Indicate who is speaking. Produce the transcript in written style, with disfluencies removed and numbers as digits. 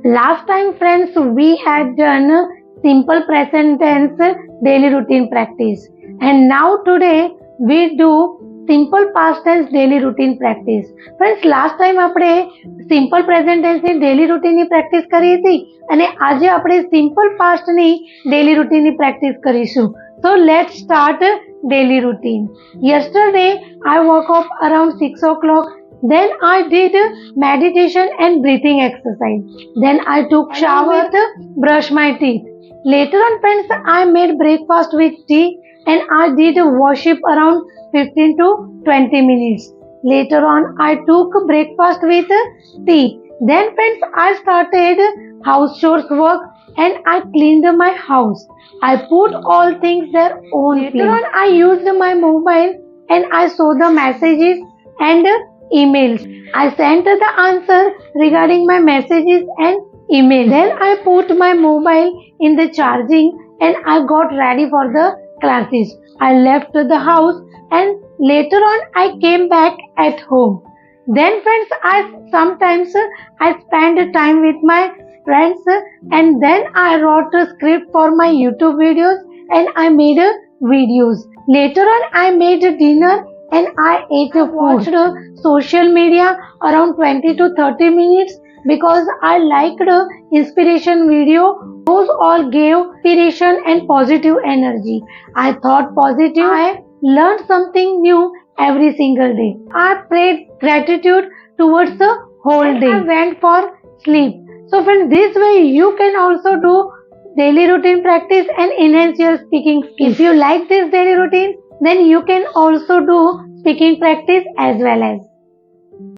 Speaker 1: Last time, friends, we had done simple present tense daily routine practice, and now today we do simple past tense daily routine practice. Friends, last time આપણે simple present tense ની daily routine ની practice કરી હતી અને આજે આપણે simple past ની daily routine ની practice કરીશું. So let's start daily routine. Yesterday I woke up around 6 o'clock. Then I did meditation and breathing exercise. Then I took shower, brush my teeth. Later on, friends, I made breakfast with tea and I did worship around 15 to 20 minutes. Later on, I took breakfast with tea. Then, friends, I started house chores work and I cleaned my house. I put all things their own place. Later on, I used my mobile and I saw the messages and emails. I sent the answer regarding my messages and emails. Then I put my mobile in the charging and I got ready for the classes. I left the house and later on I came back at home. Then, friends, sometimes I spend time with my friends and then I wrote a script for my YouTube videos and I made videos. Later on I made dinner and I ate food. Watched social media around 20 to 30 minutes because I liked inspiration video. Those all gave inspiration and positive energy. I thought positive. I learned something new every single day. I prayed gratitude towards the whole day. I went for sleep. So friends, this way you can also do daily routine practice and enhance your speaking skills. If you like this daily routine, then you can also do speaking practice as well as.